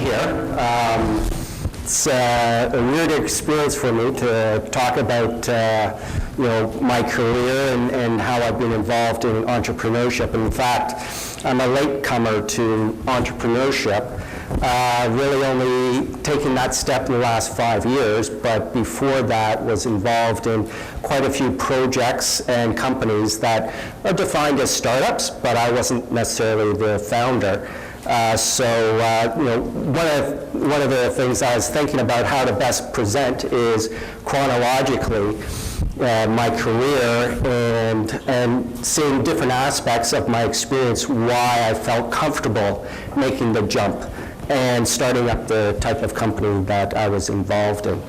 here. It's a weird experience for me to talk about my career and how I've been involved in entrepreneurship. In fact, I'm a latecomer to entrepreneurship, really only taking that step in the last 5 years, but before that was involved in quite a few projects and companies that are defined as startups, but I wasn't necessarily the founder. One of the things I was thinking about how to best present is chronologically my career and seeing different aspects of my experience, why I felt comfortable making the jump and starting up the type of company that I was involved in.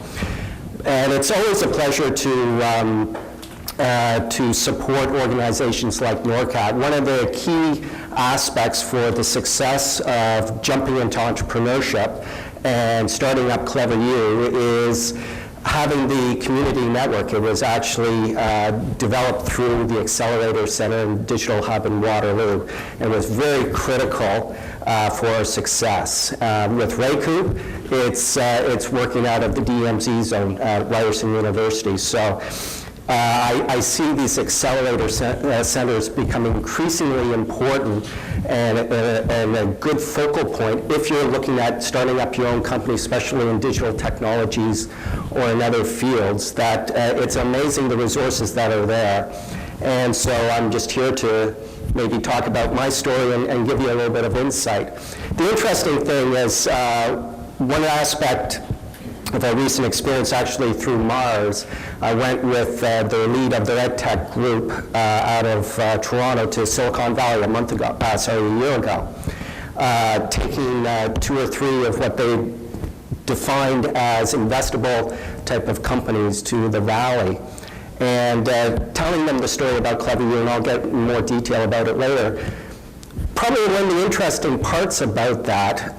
And it's always a pleasure to support organizations like NORCAT. One of the key aspects for the success of jumping into entrepreneurship and starting up Clever U is having the community network. It was actually developed through the Accelerator Center and Digital Hub in Waterloo, and was very critical for our success. With Reiku, it's working out of the DMZ zone at Ryerson University. So I see these accelerator centers becoming increasingly important and a good focal point if you're looking at starting up your own company, especially in digital technologies or in other fields, that it's amazing the resources that are there. And so I'm just here to maybe talk about my story and give you a little bit of insight. The interesting thing is one aspect of a recent experience, actually through Mars, I went with the lead of the EdTech group out of Toronto to Silicon Valley a year ago, taking 2 or 3 of what they defined as investable type of companies to the Valley, and telling them the story about Clever U, and I'll get in more detail about it later. Probably one of the interesting parts about that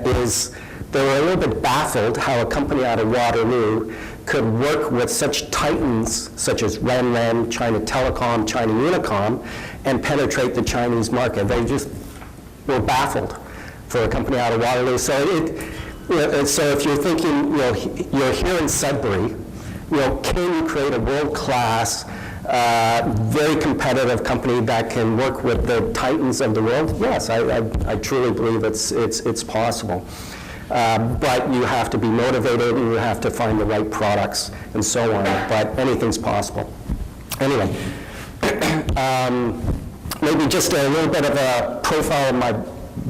is they were a little bit baffled how a company out of Waterloo could work with such titans such as Renren, China Telecom, China Unicom, and penetrate the Chinese market. They just were baffled for a company out of Waterloo. So if you're thinking, you're here in Sudbury, can you create a world-class, very competitive company that can work with the titans of the world? Yes, I truly believe it's possible. But you have to be motivated and you have to find the right products and so on, but anything's possible. Anyway, maybe just a little bit of a profile of my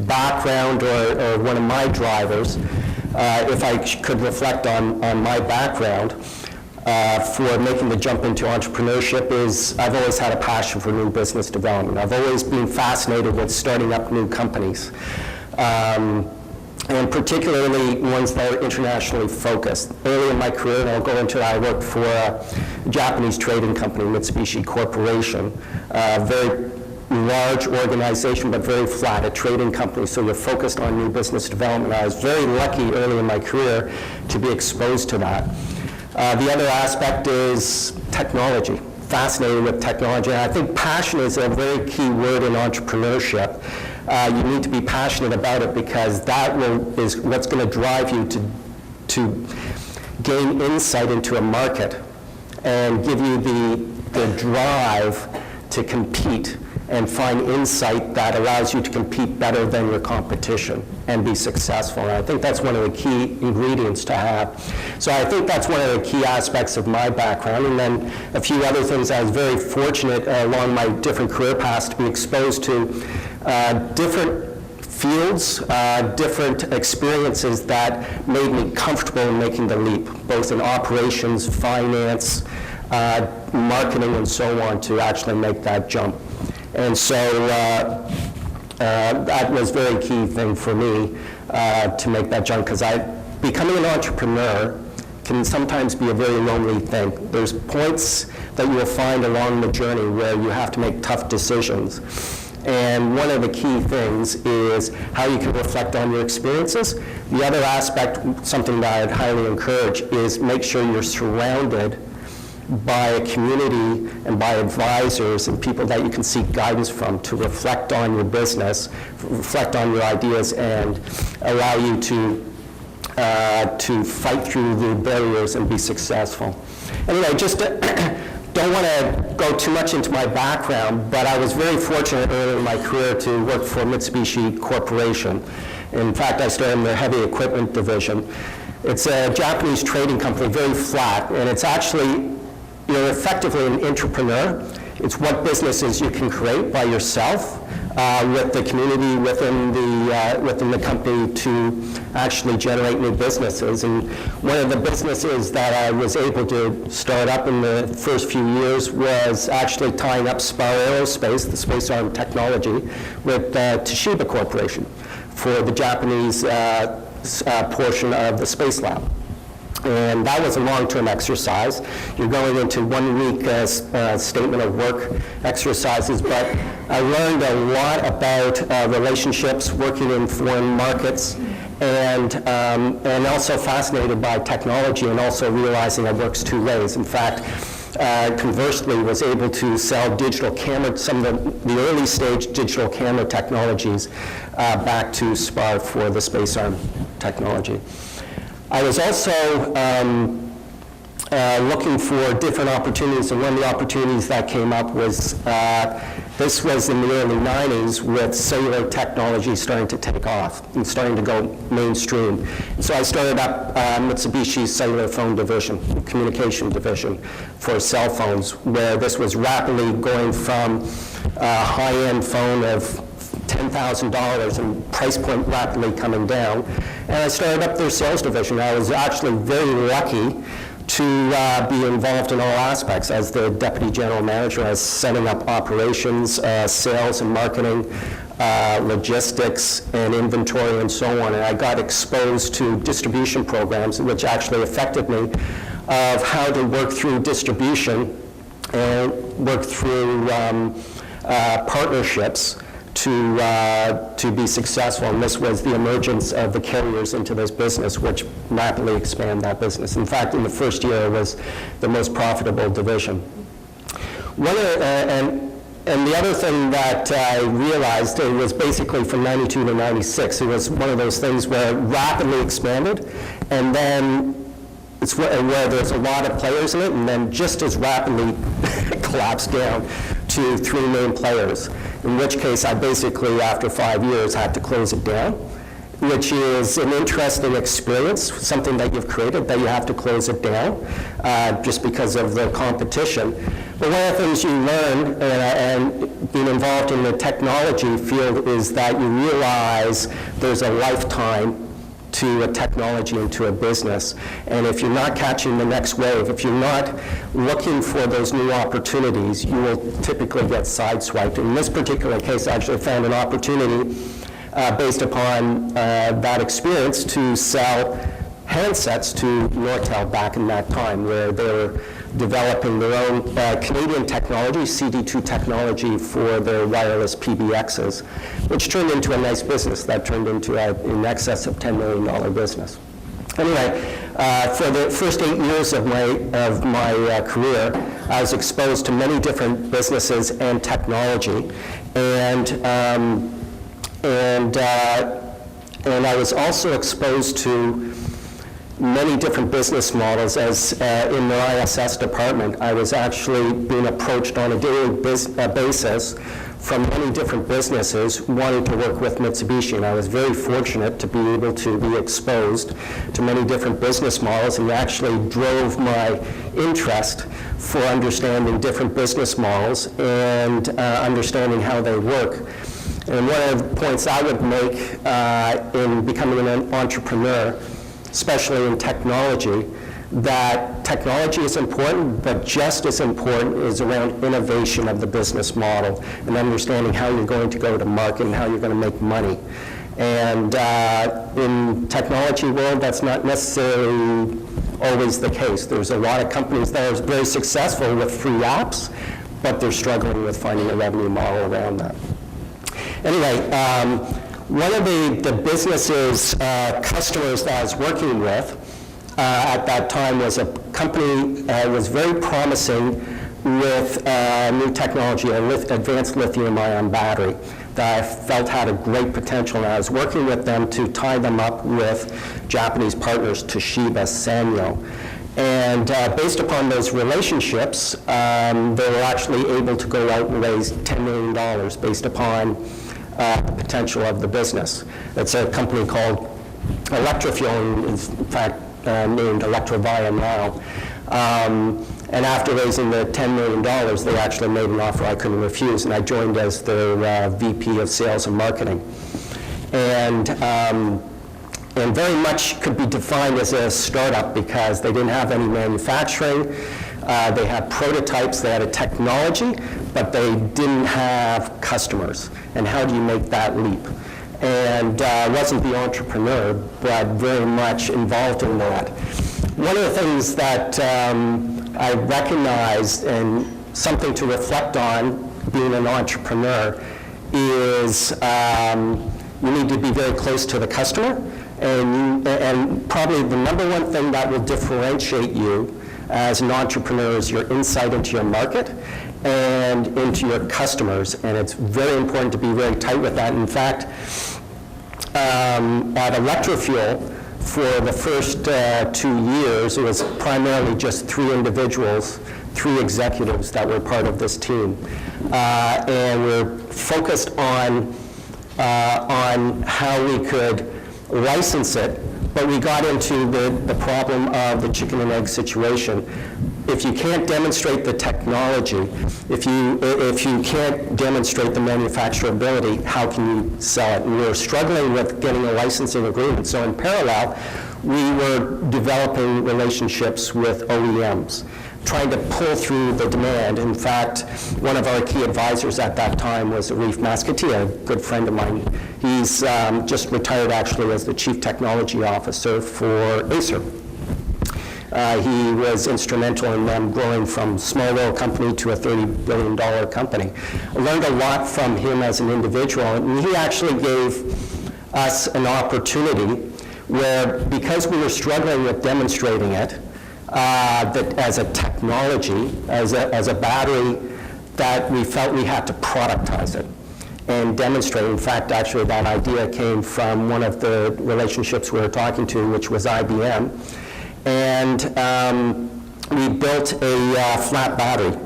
background or one of my drivers, if I could reflect on my background for making the jump into entrepreneurship is I've always had a passion for new business development. I've always been fascinated with starting up new companies. And particularly ones that are internationally focused. Early in my career, and I'll go into it, I worked for a Japanese trading company, Mitsubishi Corporation, a very large organization, but very flat, a trading company, so you're focused on new business development. I was very lucky early in my career to be exposed to that. The other aspect is technology. Fascinated with technology, and I think passion is a very key word in entrepreneurship. You need to be passionate about it because that is what's going to drive you to gain insight into a market and give you the drive to compete and find insight that allows you to compete better than your competition and be successful. And I think that's one of the key ingredients to have. So I think that's one of the key aspects of my background. And then a few other things. I was very fortunate along my different career paths to be exposed to different fields, different experiences that made me comfortable in making the leap, both in operations, finance, marketing, and so on, to actually make that jump. And so that was a very key thing for me to make that jump, because becoming an entrepreneur can sometimes be a very lonely thing. There's points that you will find along the journey where you have to make tough decisions. And one of the key things is how you can reflect on your experiences. The other aspect, something that I'd highly encourage, is make sure you're surrounded by a community and by advisors and people that you can seek guidance from to reflect on your business, reflect on your ideas, and allow you to fight through the barriers and be successful. Anyway, just don't want to go too much into my background, but I was very fortunate early in my career to work for Mitsubishi Corporation. In fact, I started in the heavy equipment division. It's a Japanese trading company, very flat, and it's actually, you're effectively an entrepreneur. It's what businesses you can create by yourself with the community within the company to actually generate new businesses. And one of the businesses that I was able to start up in the first few years was actually tying up Spar Aerospace, the space arm technology, with Toshiba Corporation for the Japanese portion of the Space Lab. And that was a long-term exercise. You're going into 1 week statement of work exercises, but I learned a lot about relationships, working in foreign markets, and also fascinated by technology, and also realizing it works two ways. In fact, conversely, was able to sell digital camera, some of the early stage digital camera technologies back to SPAR for the space arm technology. I was also looking for different opportunities, and one of the opportunities that came up was, this was in the early 90s with cellular technology starting to take off and starting to go mainstream. So I started up Mitsubishi's cellular phone division, communication division for cell phones, where this was rapidly going from a high-end phone of $10,000 and price point rapidly coming down. And I started up their sales division. I was actually very lucky to be involved in all aspects as the deputy general manager. I was setting up operations, sales and marketing, logistics and inventory and so on. And I got exposed to distribution programs, which actually affected me, of how to work through distribution and work through partnerships to be successful, and this was the emergence of the carriers into this business, which rapidly expanded that business. In fact, in the first year, it was the most profitable division. And the other thing that I realized, it was basically from 92 to 96, it was one of those things where it rapidly expanded, and then it's where there's a lot of players in it, and then just as rapidly collapsed down to 3 main players, in which case I basically, after 5 years, had to close it down, which is an interesting experience, something that you've created, that you have to close it down just because of the competition. But one of the things you learn, and being involved in the technology field, is that you realize there's a lifetime to a technology and to a business. And if you're not catching the next wave, if you're not looking for those new opportunities, you will typically get sideswiped. In this particular case, I actually found an opportunity based upon that experience to sell handsets to Nortel back in that time, where they were developing their own Canadian technology, CD2 technology, for their wireless PBXs, which turned into a nice business that turned into in excess of $10 million business. Anyway, for the first 8 years of my career, I was exposed to many different businesses and technology, and I was also exposed to many different business models. As in the ISS department, I was actually being approached on a daily basis from many different businesses wanting to work with Mitsubishi, and I was very fortunate to be able to be exposed to many different business models, and actually drove my interest for understanding different business models and understanding how they work. And one of the points I would make in becoming an entrepreneur, especially in technology, that technology is important, but just as important is around innovation of the business model and understanding how you're going to go to market and how you're going to make money. And in technology world, that's not necessarily always the case. There's a lot of companies that are very successful with free apps, but they're struggling with finding a revenue model around that. Anyway, one of the businesses, customers that I was working with, at that time was a company that was very promising with new technology, advanced lithium-ion battery, that I felt had a great potential. And I was working with them to tie them up with Japanese partners, Toshiba, Sanyo. And based upon those relationships, they were actually able to go out and raise $10 million based upon the potential of the business. It's a company called Electrofuel, in fact, named Electrovia now. And after raising the $10 million, they actually made an offer I couldn't refuse, and I joined as their VP of Sales and Marketing. And very much could be defined as a startup because they didn't have any manufacturing. They had prototypes, they had a technology, but they didn't have customers. And how do you make that leap? And I wasn't the entrepreneur, but very much involved in that. One of the things that I recognized, and something to reflect on being an entrepreneur, is you need to be very close to the customer, and probably the number one thing that will differentiate you as an entrepreneur is your insight into your market and into your customers, and it's very important to be very tight with that. In fact, at Electrofuel, for the first 2 years, it was primarily just 3 individuals, 3 executives that were part of this team. And we're focused on how we could license it, but we got into the problem of the chicken and egg situation. If you can't demonstrate the technology, if you can't demonstrate the manufacturability, how can you sell it? And we were struggling with getting a licensing agreement. So in parallel, we were developing relationships with OEMs, trying to pull through the demand. In fact, one of our key advisors at that time was Arif Maskati, a good friend of mine. He's just retired actually as the Chief Technology Officer for Acer. He was instrumental in them growing from small little company to a $30 billion company. I learned a lot from him as an individual, and he actually gave us an opportunity where, because we were struggling with demonstrating it, that as a technology, as a battery, that we felt we had to productize it and demonstrate. In fact, actually that idea came from one of the relationships we were talking to, which was IBM. And we built a flat battery.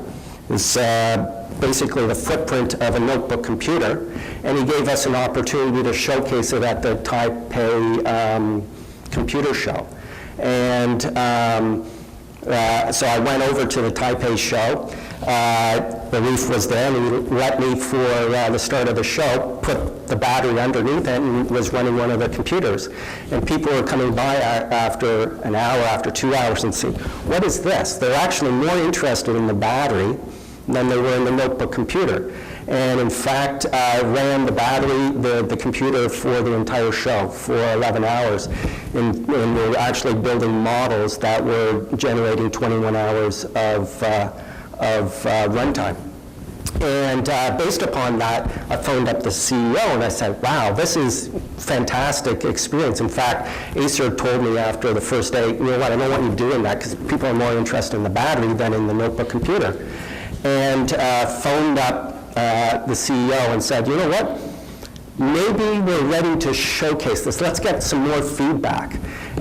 It's basically the footprint of a notebook computer, and he gave us an opportunity to showcase it at the Taipei computer show. And so I went over to the Taipei show. Arif was there, and he let me, for the start of the show, put the battery underneath it and was running one of the computers. And people were coming by after an hour, after 2 hours, and saying, "What is this?" They're actually more interested in the battery than they were in the notebook computer. And in fact, I ran the battery, the computer, for the entire show for 11 hours. And we were actually building models that were generating 21 hours of runtime. And based upon that, I phoned up the CEO and I said, "Wow, this is fantastic experience." In fact, Acer told me after the first day, "You know what, I don't want you doing that because people are more interested in the battery than in the notebook computer." And phoned up the CEO and said, "You know what, maybe we're ready to showcase this. Let's get some more feedback."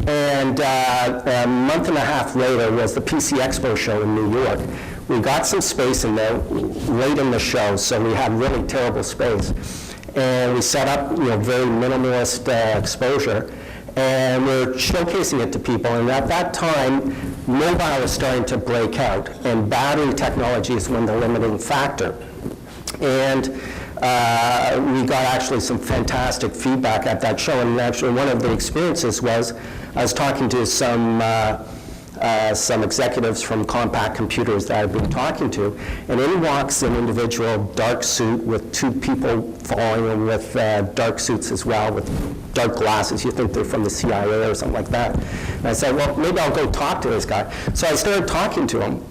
And a month and a half later was the PC Expo show in New York. We got some space in there late in the show, so we had really terrible space. And we set up, very minimalist exposure, and we're showcasing it to people. And at that time, mobile was starting to break out, and battery technology is one of the limiting factor. And we got actually some fantastic feedback at that show. And actually, one of the experiences was I was talking to some executives from Compact Computers that I've been talking to, and in walks an individual, dark suit, with 2 people following him with dark suits as well, with dark glasses. You think they're from the CIA or something like that. And I said, "Well, maybe I'll go talk to this guy." So I started talking to him,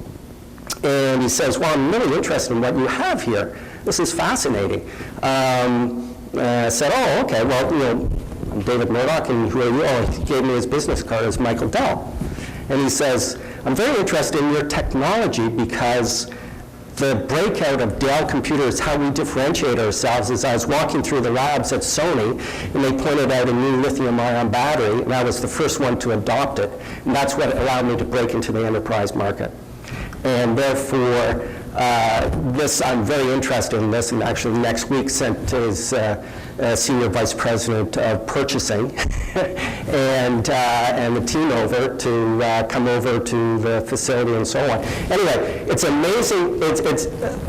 and he says, "Well, I'm really interested in what you have here. This is fascinating." I said, "Oh, okay, well, I'm David Murdoch, and who are you?" Oh, he gave me his business card as Michael Dell. And he says, I'm very interested in your technology because the breakout of Dell computers, how we differentiate ourselves, is I was walking through the labs at Sony, and they pointed out a new lithium-ion battery, and I was the first one to adopt it. And that's what allowed me to break into the enterprise market. And therefore, I'm very interested in this, and actually next week sent his Senior Vice President of Purchasing and the team over to come over to the facility and so on. Anyway, it's amazing. It's a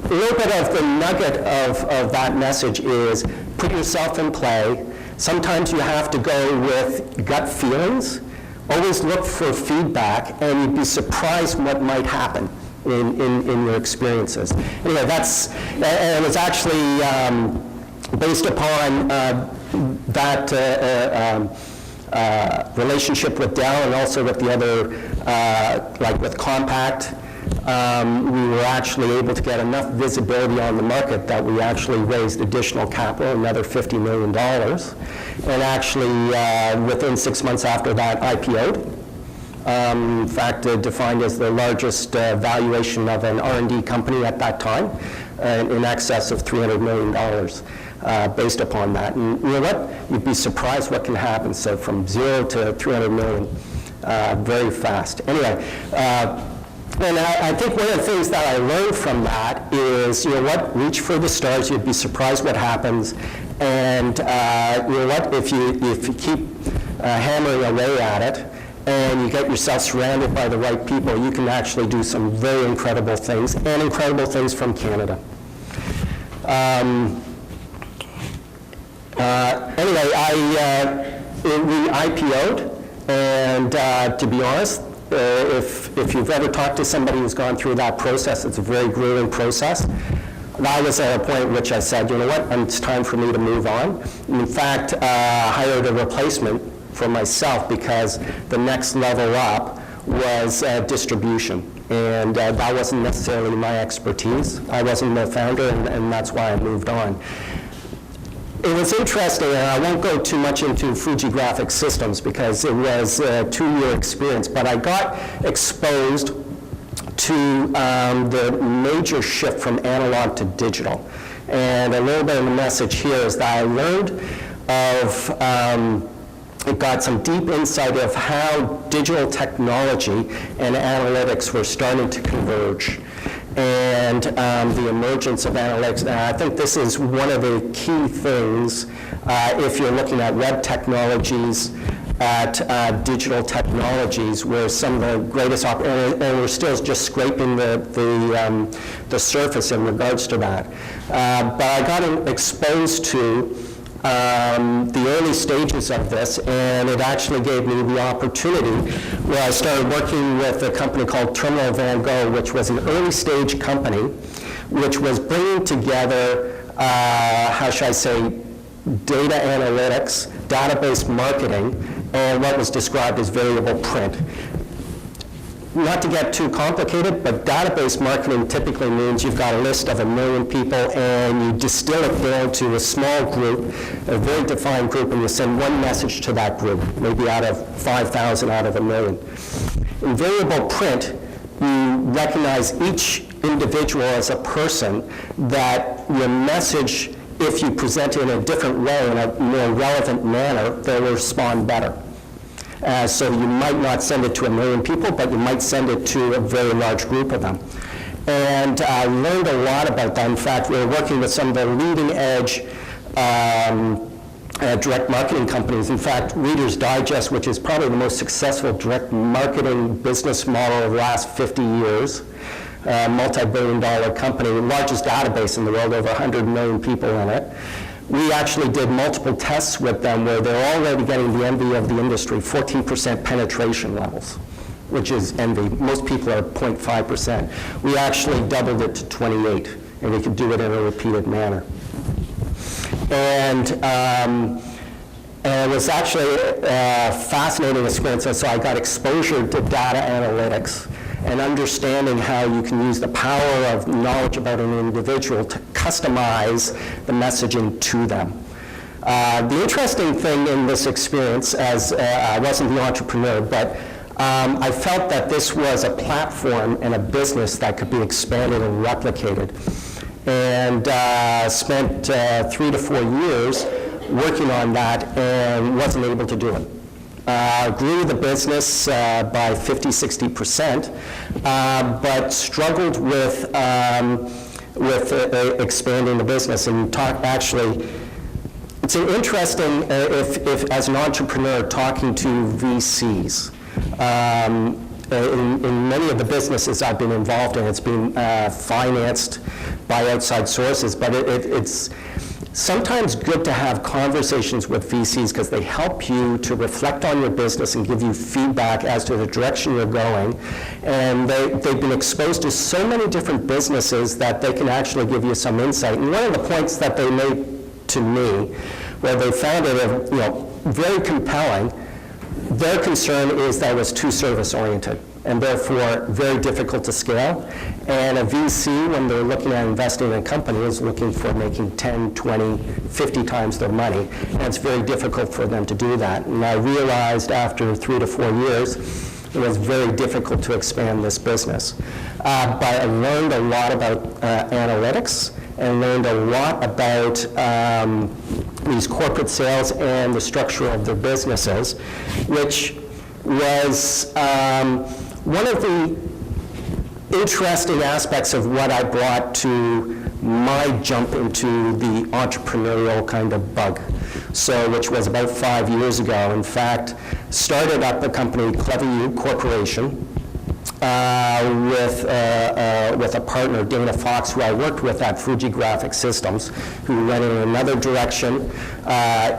little bit of the nugget of that message is put yourself in play. Sometimes you have to go with gut feelings. Always look for feedback, and you'd be surprised what might happen in your experiences. Anyway, and it's actually based upon that relationship with Dell and also with the other, like with Compact. We were actually able to get enough visibility on the market that we actually raised additional capital, another $50 million, and actually within 6 months after that IPO'd. In fact, defined as the largest valuation of an R&D company at that time, in excess of $300 million based upon that. And you know what? You'd be surprised what can happen. So from 0 to 300 million very fast. Anyway, and I think one of the things that I learned from that is, you know what, reach for the stars, you'd be surprised what happens. And you know what, if you keep hammering away at it, and you get yourself surrounded by the right people, you can actually do some very incredible things, and incredible things from Canada. Anyway, we IPO'd, and to be honest, if you've ever talked to somebody who's gone through that process, it's a very grueling process. I was at a point in which I said, you know what, it's time for me to move on. In fact, hired a replacement for myself because the next level up was distribution. And that wasn't necessarily my expertise. I wasn't the founder, and that's why I moved on. It was interesting, and I won't go too much into Fuji Graphics Systems because it was a 2-year experience, but I got exposed to the major shift from analog to digital. And a little bit of the message here is that I learned of got some deep insight of how digital technology and analytics were starting to converge, and the emergence of analytics. And I think this is one of the key things if you're looking at web technologies, at digital technologies, where some of the greatest, and we're still just scraping the surface in regards to that. But I got exposed to the early stages of this, and it actually gave me the opportunity where I started working with a company called Terminal Van Gogh, which was an early stage company, which was bringing together, how should I say, data analytics, database marketing, and what was described as variable print. Not to get too complicated, but database marketing typically means you've got a list of 1 million people and you distill it down to a small group, a very defined group, and you send one message to that group, maybe out of 5,000 out of 1 million. In variable print, you recognize each individual as a person, that your message, if you present it in a different way, in a more relevant manner, they'll respond better. So you might not send it to 1 million people, but you might send it to a very large group of them. And I learned a lot about that. In fact, we were working with some of the leading edge direct marketing companies. In fact, Reader's Digest, which is probably the most successful direct marketing business model of the last 50 years, multi-billion-dollar company, the largest database in the world, over 100 million people in it. We actually did multiple tests with them where they're already getting the envy of the industry, 14% penetration levels, which is envy. Most people are 0.5%. We actually doubled it to 28, and we could do it in a repeated manner. And it was actually a fascinating experience. So I got exposure to data analytics and understanding how you can use the power of knowledge about an individual to customize the messaging to them. The interesting thing in this experience, as I wasn't the entrepreneur, but I felt that this was a platform and a business that could be expanded and replicated, and spent 3 to 4 years working on that and wasn't able to do it. Grew the business by 50–60%, but struggled with expanding the business. And actually, it's an interesting, if as an entrepreneur talking to VCs. In many of the businesses I've been involved in, it's been financed by outside sources, but it's sometimes good to have conversations with VCs because they help you to reflect on your business and give you feedback as to the direction you're going. And they've been exposed to so many different businesses that they can actually give you some insight. And one of the points that they made to me, where they found it very compelling, their concern is that it was too service-oriented and therefore very difficult to scale. And a VC, when they're looking at investing in a company, is looking for making 10, 20, 50 times their money. And it's very difficult for them to do that. And I realized after 3 to 4 years, it was very difficult to expand this business. But I learned a lot about analytics and learned a lot about these corporate sales and the structure of their businesses, which was one of the interesting aspects of what I brought to my jump into the entrepreneurial kind of bug. So, which was about 5 years ago. In fact, started up a company, Clever U Corporation, with a partner, Dana Fox, who I worked with at Fuji Graphic Systems, who went in another direction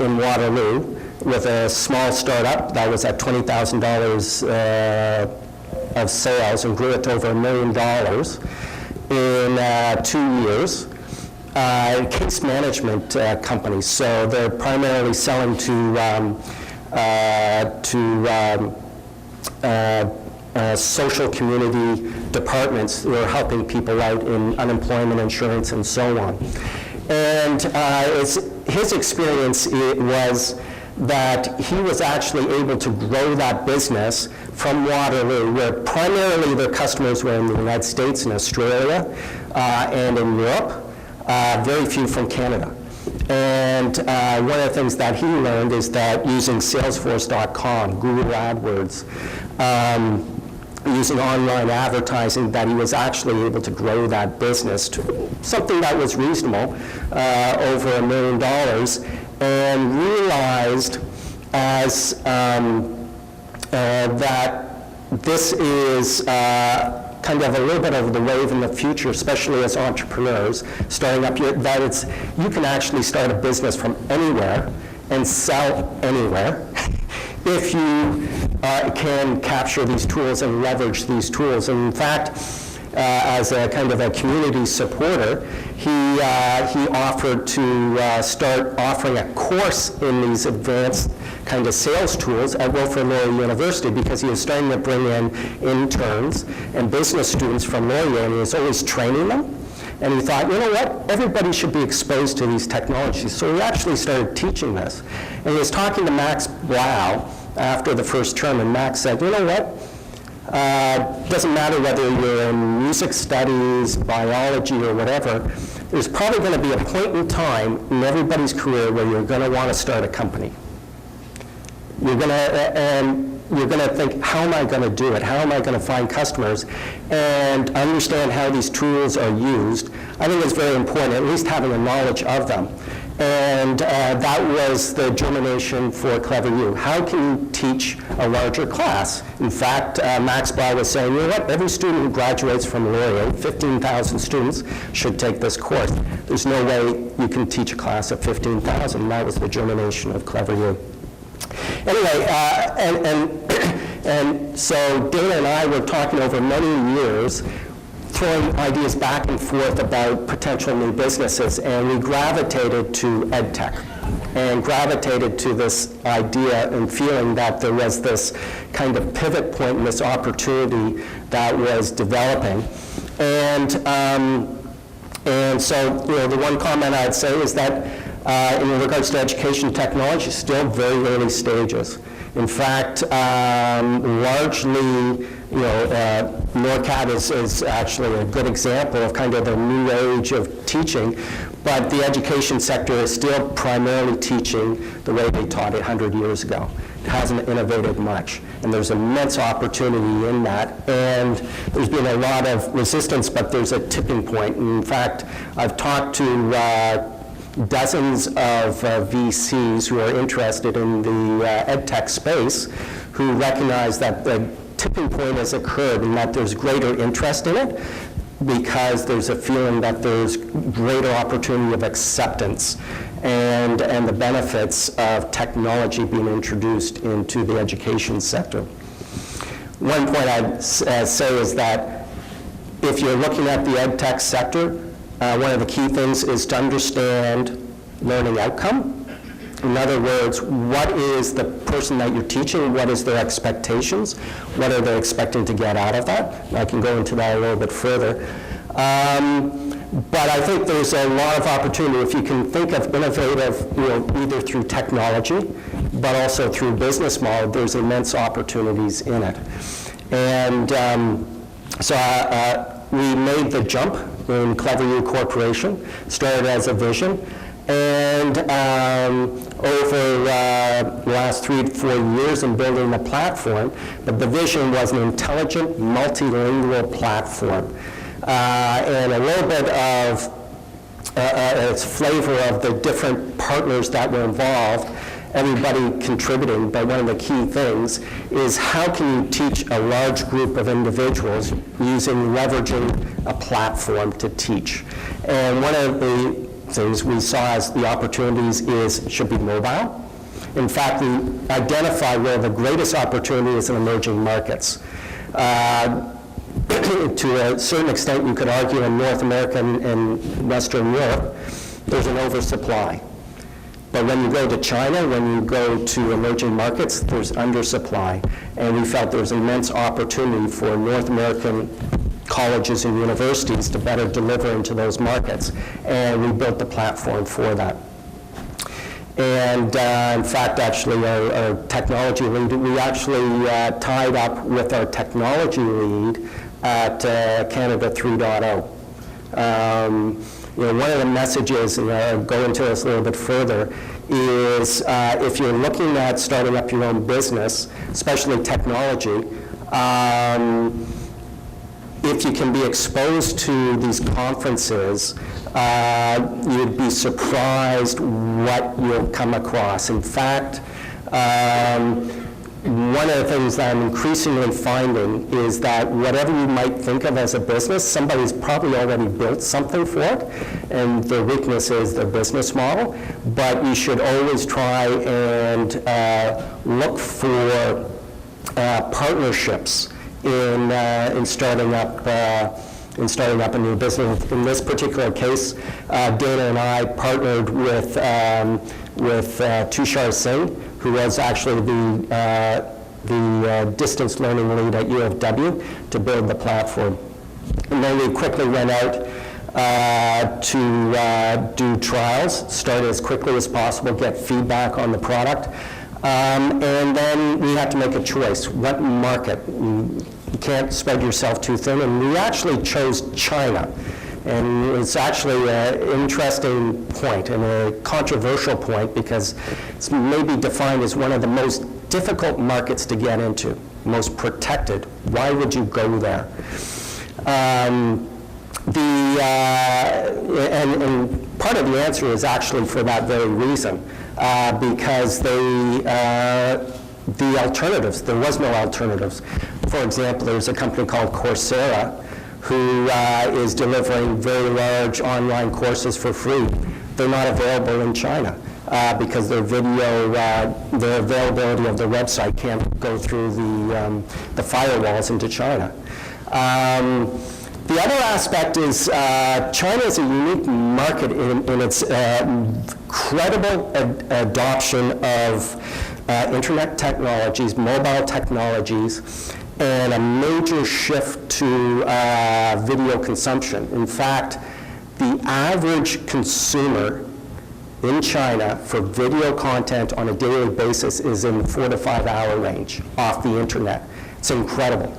in Waterloo with a small startup that was at $20,000 of sales and grew it to over $1 million in 2 years. Case management company, so they're primarily selling to social community departments who are helping people out in unemployment insurance and so on. And his experience was that he was actually able to grow that business from Waterloo, where primarily their customers were in the United States and Australia and in Europe, very few from Canada. And one of the things that he learned is that using Salesforce.com, Google AdWords, using online advertising, that he was actually able to grow that business to something that was reasonable, over $1 million, and realized as that this is kind of a little bit of the wave in the future, especially as entrepreneurs starting up here, that you can actually start a business from anywhere and sell anywhere if you can capture these tools and leverage these tools. And in fact, as a kind of a community supporter, he offered to start offering a course in these advanced kind of sales tools at Wilfrid Laurier University, because he was starting to bring in interns and business students from Laurier, and he was always training them. And he thought, you know what, everybody should be exposed to these technologies. So he actually started teaching this. And he was talking to Max Blau after the first term, and Max said, you know what, doesn't matter whether you're in music studies, biology, or whatever, there's probably going to be a point in time in everybody's career where you're going to want to start a company. You're going to think, how am I going to do it? How am I going to find customers? And understand how these tools are used. I think it's very important, at least having a knowledge of them. And that was the germination for Clever U. How can you teach a larger class? In fact, Max Blau was saying, you know what, every student who graduates from Laurier, 15,000 students, should take this course. There's no way you can teach a class of 15,000. That was the germination of Clever U. Anyway, and so Dana and I were talking over many years, throwing ideas back and forth about potential new businesses, and we gravitated to EdTech and gravitated to this idea and feeling that there was this kind of pivot point in this opportunity that was developing. And so, you know, the one comment I'd say is that in regards to education technology, still very early stages. In fact, largely, NORCAT is actually a good example of kind of the new age of teaching, but the education sector is still primarily teaching the way they taught it 100 years ago. It hasn't innovated much, and there's immense opportunity in that, and there's been a lot of resistance, but there's a tipping point. In fact, I've talked to dozens of VCs who are interested in the EdTech space who recognize that the tipping point has occurred and that there's greater interest in it because there's a feeling that there's greater opportunity of acceptance and the benefits of technology being introduced into the education sector. One point I'd say is that if you're looking at the EdTech sector, one of the key things is to understand learning outcome. In other words, what is the person that you're teaching? What is their expectations? What are they expecting to get out of that? And I can go into that a little bit further. But I think there's a lot of opportunity if you can think of innovative, either through technology, but also through business model, there's immense opportunities in it. And so we made the jump in CleverU Corporation, started as a vision, and over the last 3 to 4 years in building the platform, but the vision was an intelligent, multilingual platform. And a little bit of its flavor of the different partners that were involved, everybody contributing, but one of the key things is how can you teach a large group of individuals leveraging a platform to teach. And one of the things we saw as the opportunities should be mobile. In fact, we identified where the greatest opportunity is in emerging markets. To a certain extent, you could argue in North America and Western Europe, there's an oversupply. But when you go to China, when you go to emerging markets, there's undersupply. And we felt there was immense opportunity for North American colleges and universities to better deliver into those markets. And we built the platform for that. And in fact, actually, our technology lead, we actually tied up with our technology lead at Canada 3.0. One of the messages, and I'll go into this a little bit further, is if you're looking at starting up your own business, especially technology, if you can be exposed to these conferences, you'd be surprised what you'll come across. In fact, one of the things that I'm increasingly finding is that whatever you might think of as a business, somebody's probably already built something for it, and their weakness is their business model. But you should always try and look for partnerships in starting up a new business. In this particular case, Dana and I partnered with Tushar Singh, who was actually the distance learning lead at U of W, to build the platform. And then we quickly went out to do trials, start as quickly as possible, get feedback on the product. And then we had to make a choice. What market? You can't spread yourself too thin. And we actually chose China. And it's actually an interesting point and a controversial point because it's maybe defined as one of the most difficult markets to get into, most protected. Why would you go there? And part of the answer is actually for that very reason, because the alternatives, there was no alternatives. For example, there's a company called Coursera who is delivering very large online courses for free. They're not available in China because their video, the availability of their website can't go through the firewalls into China. The other aspect is China is a unique market in its credible adoption of internet technologies, mobile technologies, and a major shift to video consumption. In fact, the average consumer in China for video content on a daily basis is in the 4 to 5 hour range off the internet. It's incredible.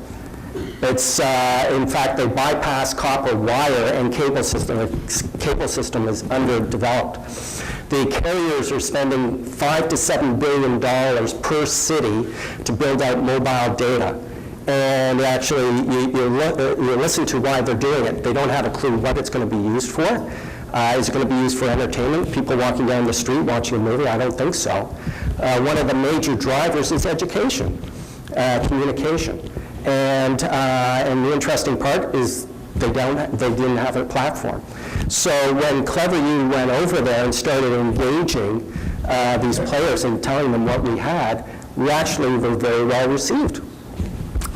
It's, in fact, they bypass copper wire and cable system. The cable system is underdeveloped. The carriers are spending $5 to $7 billion per city to build out mobile data. And actually, you listen to why they're doing it. They don't have a clue what it's going to be used for. Is it going to be used for entertainment? People walking down the street watching a movie? I don't think so. One of the major drivers is education, communication. And the interesting part is they didn't have a platform. So when CleverU went over there and started engaging these players and telling them what we had, we actually were very well received.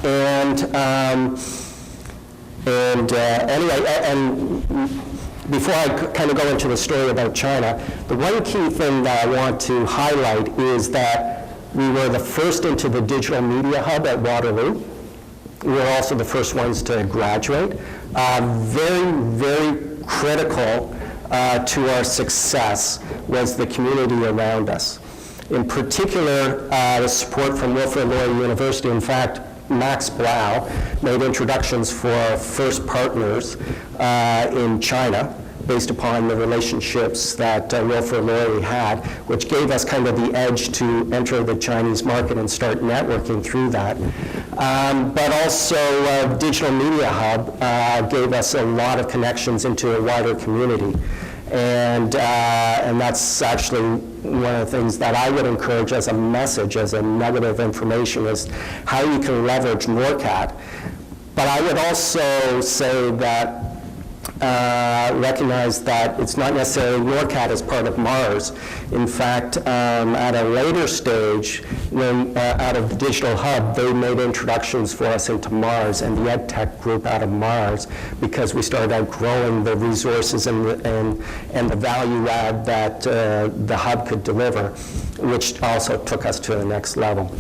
And before I kind of go into the story about China, the one key thing that I want to highlight is that we were the first into the digital media hub at Waterloo. We were also the first ones to graduate. Very, very critical to our success was the community around us. In particular, the support from Wilfrid Laurier University. In fact, Max Blau made introductions for our first partners in China based upon the relationships that Wilfrid Laurier had, which gave us kind of the edge to enter the Chinese market and start networking through that. But also Digital Media Hub gave us a lot of connections into a wider community. And that's actually one of the things that I would encourage as a message, as a nugget of information, is how you can leverage NORCAT. But I would also say that recognize that it's not necessarily NORCAT as part of Mars. In fact, at a later stage, when out of the Digital Hub, they made introductions for us into Mars and the EdTech group out of Mars, because we started outgrowing the resources and the value add that the hub could deliver, which also took us to the next level.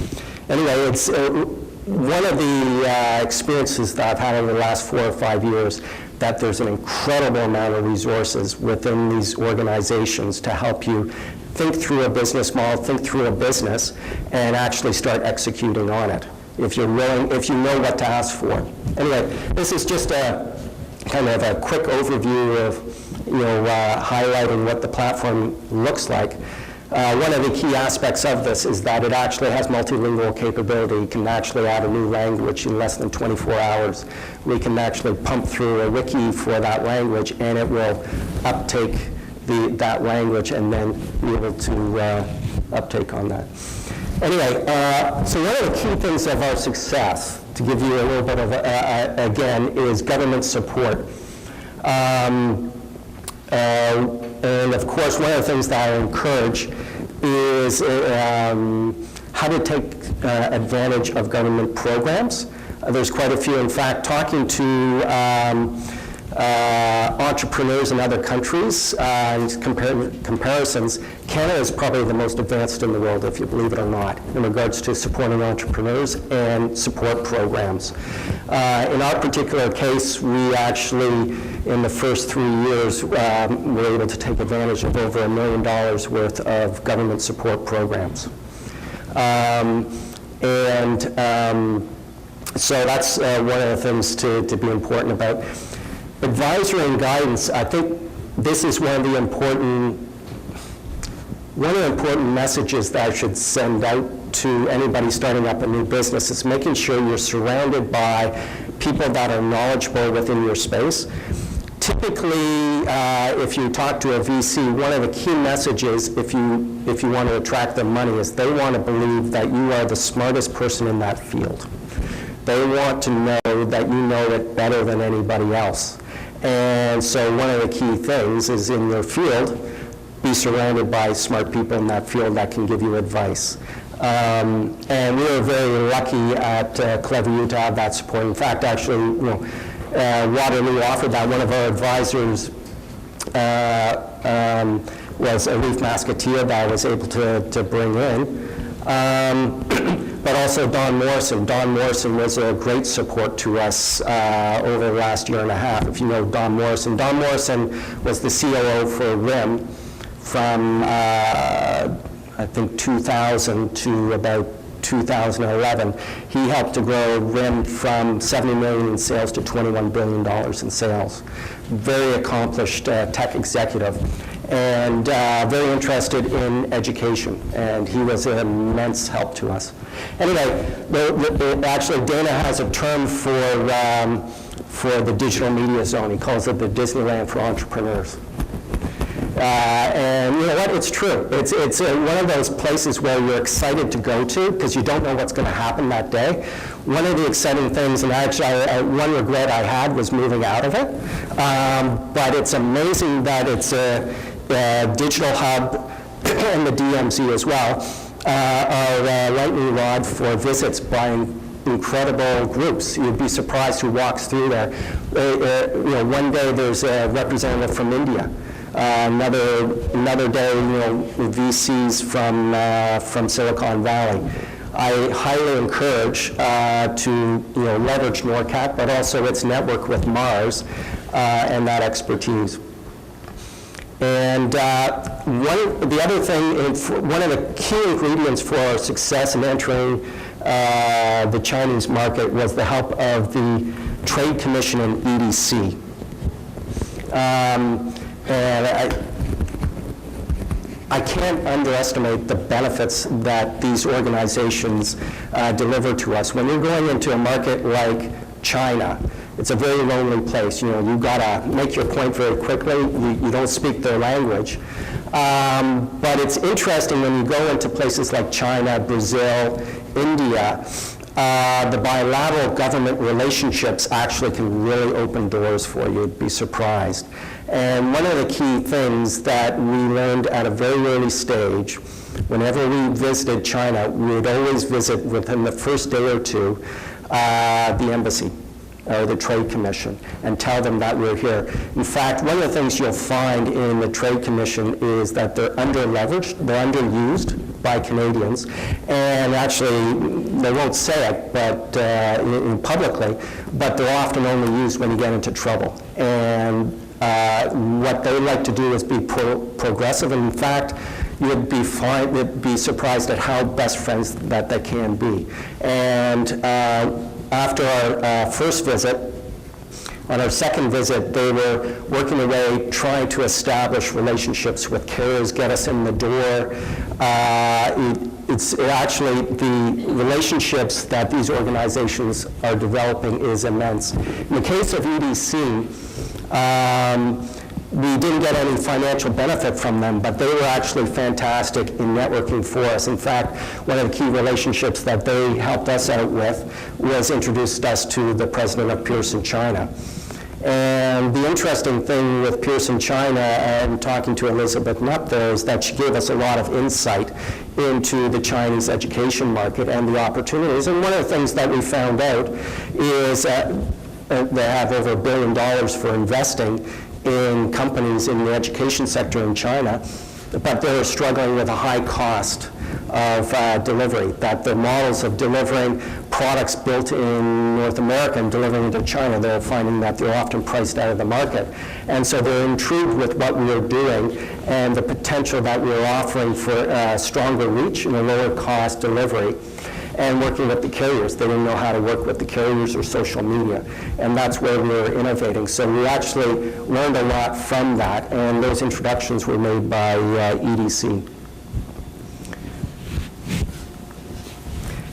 Anyway, it's one of the experiences that I've had over the last 4 or 5 years, that there's an incredible amount of resources within these organizations to help you think through a business model, think through a business, and actually start executing on it, if you're willing, if you know what to ask for. Anyway, this is just a kind of a quick overview of, highlighting what the platform looks like. One of the key aspects of this is that it actually has multilingual capability. You can actually add a new language in less than 24 hours. We can actually pump through a wiki for that language, and it will uptake that language and then be able to uptake on that. Anyway, so one of the key things of our success, to give you a little bit of, again, is government support. And of course, one of the things that I encourage is how to take advantage of government programs. There's quite a few. In fact, talking to entrepreneurs in other countries and comparisons, Canada is probably the most advanced in the world, if you believe it or not, in regards to supporting entrepreneurs and support programs. In our particular case, we actually, in the first 3 years, were able to take advantage of over $1 million worth of government support programs. So that's one of the things to be important about. Advisory and guidance, I think this is one of the important messages that I should send out to anybody starting up a new business, is making sure you're surrounded by people that are knowledgeable within your space. Typically, if you talk to a VC, one of the key messages, if you want to attract their money, is they want to believe that you are the smartest person in that field. They want to know that you know it better than anybody else. And so one of the key things is, in your field, be surrounded by smart people in that field that can give you advice. And we were very lucky at CleverU to have that support. In fact, actually, Waterloo offered that. One of our advisors was Arif Mascatia that I was able to bring in. But also Don Morrison. Don Morrison was a great support to us over the last year and a half. If you know Don Morrison was the COO for RIM from I think 2000 to about 2011. He helped to grow RIM from $70 million in sales to $21 billion in sales. Very accomplished tech executive, and very interested in education, and he was an immense help to us. Anyway, actually Dana has a term for the digital media zone. He calls it the Disneyland for entrepreneurs. And you know what, it's true. It's one of those places where you're excited to go to because you don't know what's going to happen that day. One of the exciting things, and actually one regret I had was moving out of it, but it's amazing that it's a digital hub, and the DMZ as well, are lightning rod for visits by incredible groups. You'd be surprised who walks through there. You know, one day there's a representative from India. Another day, you know, VCs from Silicon Valley. I highly encourage to leverage NORCAT, but also its network with Mars and that expertise. And the other thing, one of the key ingredients for our success in entering the Chinese market was the help of the Trade Commission and EDC. And I can't underestimate the benefits that these organizations deliver to us. When you're going into a market like China, it's a very lonely place. You know, you've got to make your point very quickly. You don't speak their language. But it's interesting when you go into places like China, Brazil, India, the bilateral government relationships actually can really open doors for you. You'd be surprised. And one of the key things that we learned at a very early stage, whenever we visited China, we would always visit within the first day or two the embassy or the Trade Commission and tell them that we're here. In fact, one of the things you'll find in the Trade Commission is that they're under-leveraged, they're underused by Canadians, and actually they won't say it but publicly, but they're often only used when you get into trouble. And what they like to do is be progressive. And in fact, you'd be surprised at how best friends that they can be. And after our first visit, on our second visit, they were working away trying to establish relationships with carriers, get us in the door. It's actually the relationships that these organizations are developing is immense. In the case of EDC, we didn't get any financial benefit from them, but they were actually fantastic in networking for us. In fact, one of the key relationships that they helped us out with was introduced us to the president of Pearson China. And the interesting thing with Pearson China and talking to Elizabeth Knupp there is that she gave us a lot of insight into the Chinese education market and the opportunities. And one of the things that we found out is they have over $1 billion for investing in companies in the education sector in China, but they're struggling with a high cost of delivery, that the models of delivering products built in North America and delivering into China, they're finding that they're often priced out of the market. And so they're intrigued with what we are doing and the potential that we're offering for stronger reach and a lower cost delivery, and working with the carriers. They didn't know how to work with the carriers or social media, and that's where we were innovating. So we actually learned a lot from that, and those introductions were made by EDC.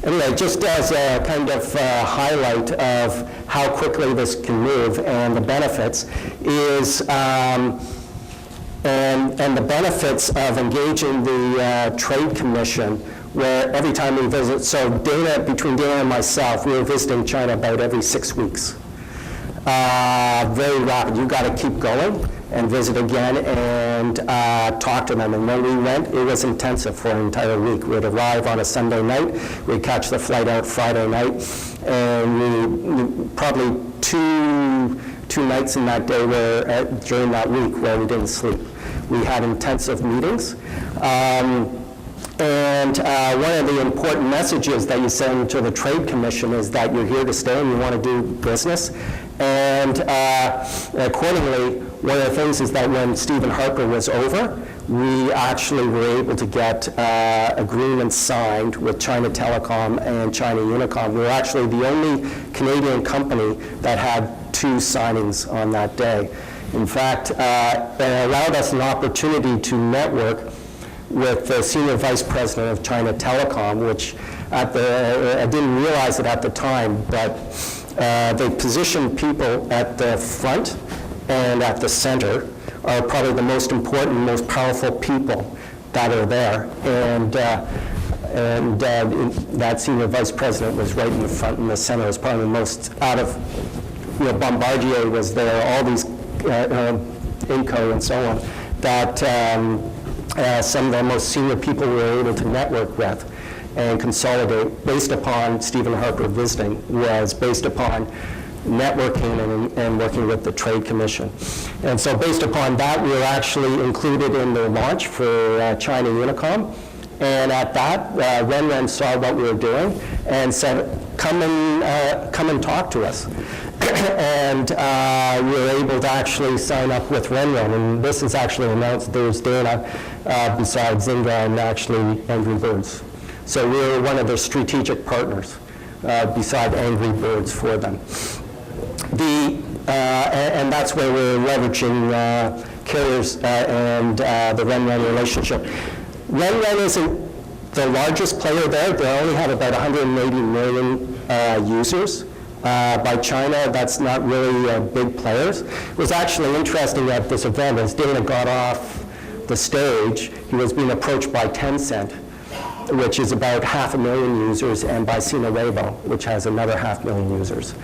Anyway, just as a kind of highlight of how quickly this can move and the benefits is, and the benefits of engaging the Trade Commission, where every time we visit, so between Dana and myself, we were visiting China about every 6 weeks. Very rapid. You've got to keep going and visit again and talk to them. And when we went, it was intensive for an entire week. We'd arrive on a Sunday night, we'd catch the flight out Friday night, and we probably two nights in that day were during that week where we didn't sleep. We had intensive meetings. And one of the important messages that you send to the Trade Commission is that you're here to stay and you want to do business. And accordingly, one of the things is that when Stephen Harper was over, we actually were able to get agreements signed with China Telecom and China Unicom. We were actually the only Canadian company that had 2 signings on that day. In fact, it allowed us an opportunity to network with the Senior Vice President of China Telecom, which I didn't realize it at the time, but they positioned people at the front and at the center are probably the most important, most powerful people that are there. And that Senior Vice President was right in the front and the center. It was probably the most out of, Bombardier was there, all these, Inco and so on, that some of the most senior people we were able to network with and consolidate based upon Stephen Harper visiting was based upon networking and working with the Trade Commission. And so based upon that, we were actually included in the launch for China Unicom. And at that, Renren saw what we were doing and said, come and talk to us. And we were able to actually sign up with Renren. And this is actually announced Thursday besides Zynga and actually Angry Birds. So we were one of their strategic partners beside Angry Birds for them. And that's where we're leveraging carriers and the Renren relationship. Renren isn't the largest player there. They only have about 180 million users. By China, that's not really big players. It was actually interesting at this event, as Dana got off the stage, he was being approached by Tencent, which is about 500,000 users, and by Sina Weibo, which has another 500,000 users,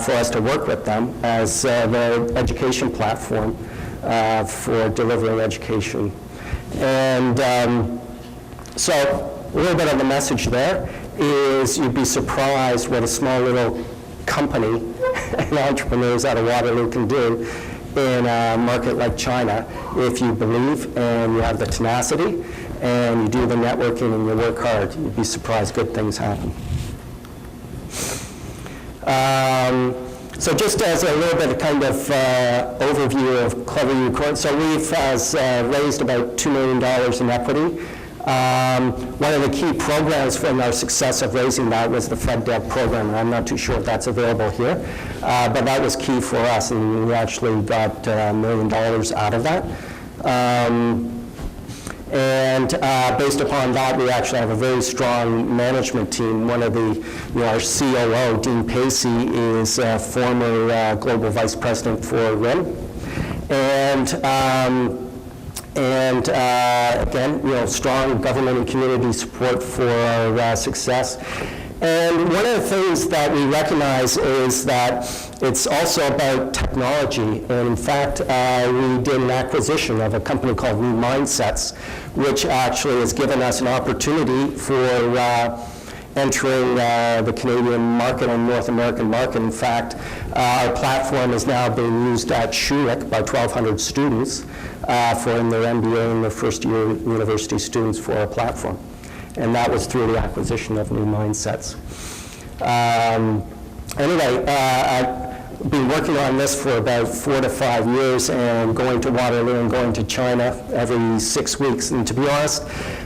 for us to work with them as the education platform for delivering education. And so a little bit of the message there is you'd be surprised what a small little company and entrepreneurs out of Waterloo can do in a market like China if you believe and you have the tenacity and you do the networking and you work hard. You'd be surprised good things happen. So just as a little bit of kind of overview of Clever U. So we've raised about $2 million in equity. One of the key programs from our success of raising that was the FedDev program, and I'm not too sure if that's available here, but that was key for us, and we actually got $1 million out of that. And based upon that, we actually have a very strong management team. One of the, our COO, Dean Pacey, is a former global vice president for RIM. And again, strong government and community support for our success. And one of the things that we recognize is that it's also about technology. And in fact, we did an acquisition of a company called New Mindsets, which actually has given us an opportunity for entering the Canadian market and North American market. In fact, our platform is now being used at Schulich by 1,200 students for in their MBA and their first year university students for our platform. And that was through the acquisition of New Mindsets. Anyway, I've been working on this for about 4 to 5 years and going to Waterloo and going to China every 6 weeks. And to be honest,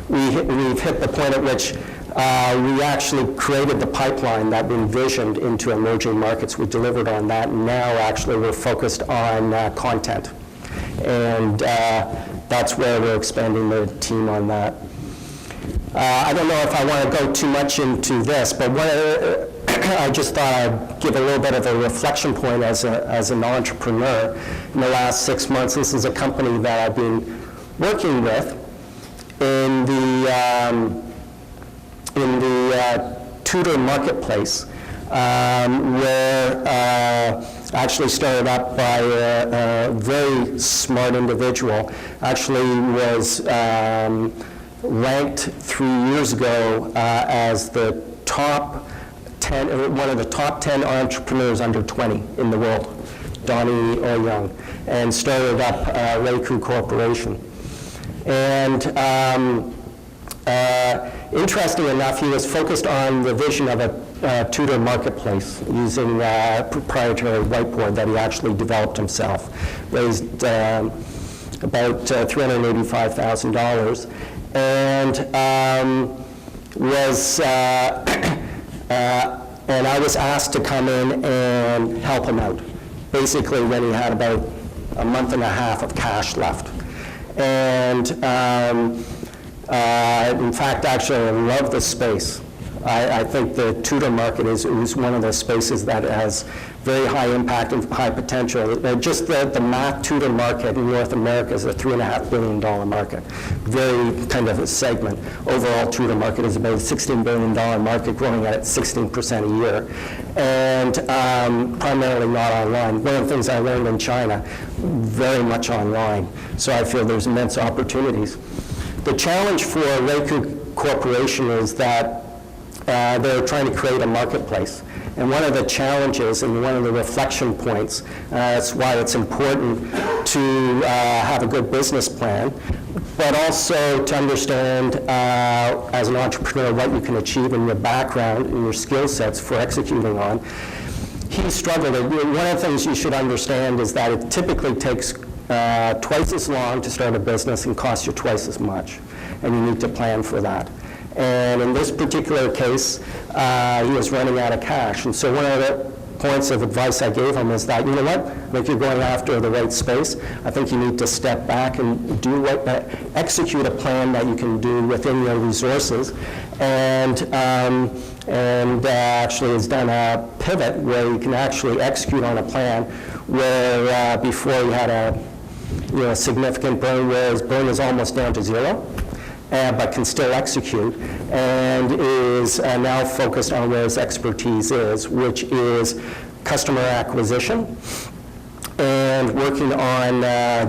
we've hit the point at which we actually created the pipeline that we envisioned into emerging markets. We delivered on that, and now actually we're focused on content. And that's where we're expanding the team on that. I don't know if I want to go too much into this, but I just thought I'd give a little bit of a reflection point as an entrepreneur. In the last 6 months, this is a company that I've been working with in the tutor marketplace, where actually started up by a very smart individual. Actually was ranked 3 years ago as the top 10, one of the top 10 entrepreneurs under 20 in the world, Donnie Oyoung, and started up Reiku Corporation. And interesting enough, he was focused on the vision of a tutor marketplace using a proprietary whiteboard that he actually developed himself. Raised about $385,000, and and I was asked to come in and help him out, basically when he had about a month and a half of cash left. And in fact, actually, I love this space. I think the tutor market is one of the spaces that has very high impact and high potential. Just the math tutor market in North America is a $3.5 billion market. Very kind of a segment. Overall tutor market is about a $16 billion market, growing at 16% a year. And primarily not online. One of the things I learned in China, very much online. So I feel there's immense opportunities. The challenge for Reiku Corporation is that they're trying to create a marketplace. And one of the challenges and one of the reflection points, that's why it's important to have a good business plan, but also to understand as an entrepreneur what you can achieve in your background and your skill sets for executing on. He struggled. One of the things you should understand is that it typically takes twice as long to start a business and costs you twice as much. And you need to plan for that. And in this particular case, he was running out of cash. And so one of the points of advice I gave him is that, you know what, I think you're going after the right space. I think you need to step back and execute a plan that you can do within your resources. And actually has done a pivot where you can actually execute on a plan where before you had a significant burn, where his burn is almost down to zero. But can still execute, and is now focused on where his expertise is, which is customer acquisition and working on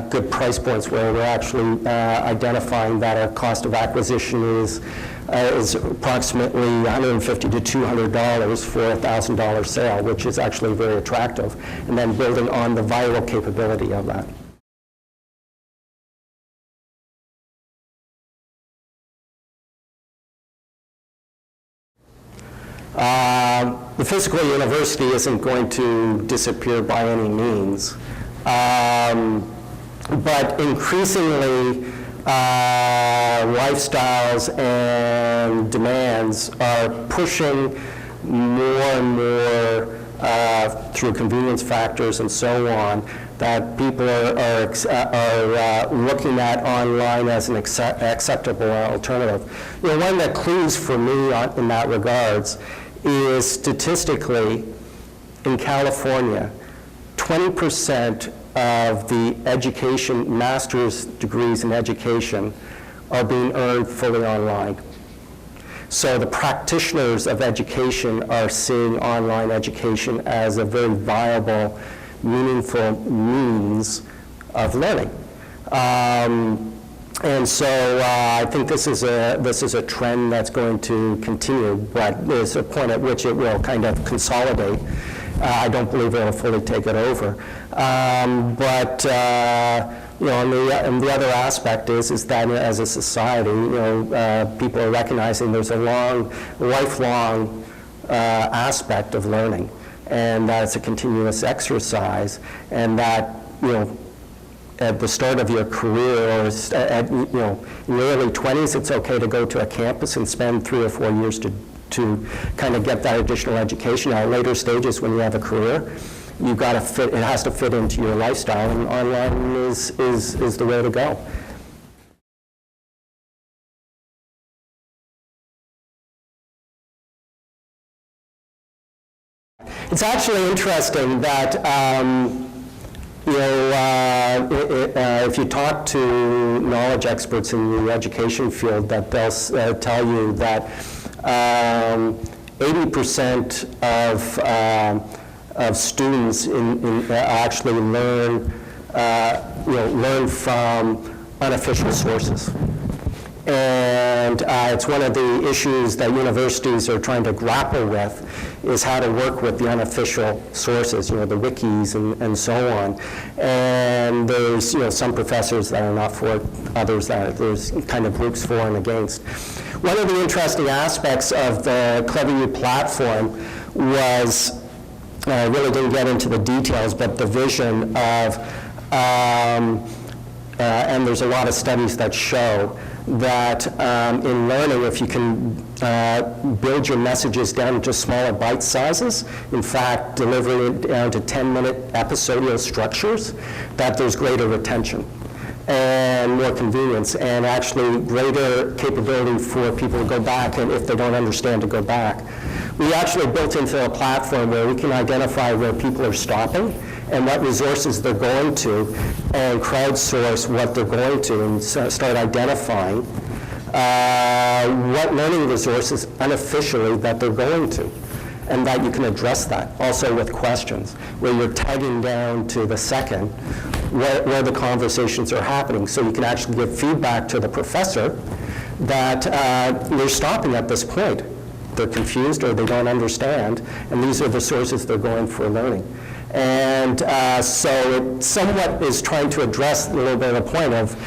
good price points where we're actually identifying that our cost of acquisition is approximately $150 to $200 for a $1,000 sale, which is actually very attractive, and then building on the viral capability of that. The physical university isn't going to disappear by any means, but increasingly lifestyles and demands are pushing more and more through convenience factors and so on, that people are looking at online as an acceptable alternative. One of the clues for me in that regards is statistically in California, 20% of the master's degrees in education are being earned fully online. So the practitioners of education are seeing online education as a very viable, meaningful means of learning. And so I think this is a trend that's going to continue, but there's a point at which it will kind of consolidate. I don't believe it will fully take it over. And the other aspect is that as a society, people are recognizing there's a lifelong aspect of learning, and that it's a continuous exercise, and that at the start of your career, or in your early 20s, it's okay to go to a campus and spend 3 or 4 years to kind of get that additional education. At later stages, when you have a career, you've got to fit. It has to fit into your lifestyle, and online is the way to go. It's actually interesting that. If you talk to knowledge experts in the education field, that they'll tell you that 80% of students actually learn from unofficial sources. And it's one of the issues that universities are trying to grapple with, is how to work with the unofficial sources, the wikis and so on. And there's some professors that are not for it, others that there's kind of groups for and against. One of the interesting aspects of the CleverU platform was, I really didn't get into the details, but the vision of, and there's a lot of studies that show that in learning, if you can build your messages down into smaller bite sizes, in fact, delivering it down to 10-minute episodial structures, that there's greater retention and more convenience, and actually greater capability for people to go back, and if they don't understand, to go back. We actually built into the platform where we can identify where people are stopping and what resources they're going to, and crowdsource what they're going to, and start identifying what learning resources unofficially that they're going to, and that you can address that. Also with questions, where you're tagging down to the second where the conversations are happening, so you can actually give feedback to the professor that they're stopping at this point. They're confused or they don't understand, and these are the sources they're going for learning. And so it somewhat is trying to address a little bit of the point of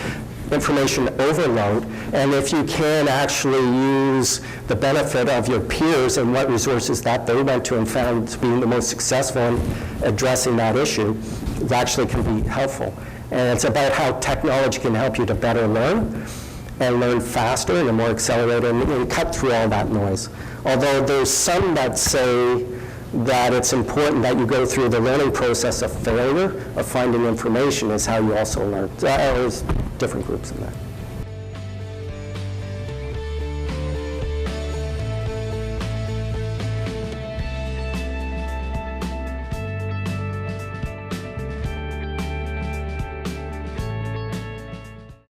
information overload, and if you can actually use the benefit of your peers and what resources that they went to and found to be the most successful in addressing that issue, it actually can be helpful. And it's about how technology can help you to better learn, and learn faster and more accelerated, and cut through all that noise. Although there's some that say that it's important that you go through the learning process of failure, of finding information is how you also learn. So there's different groups in that.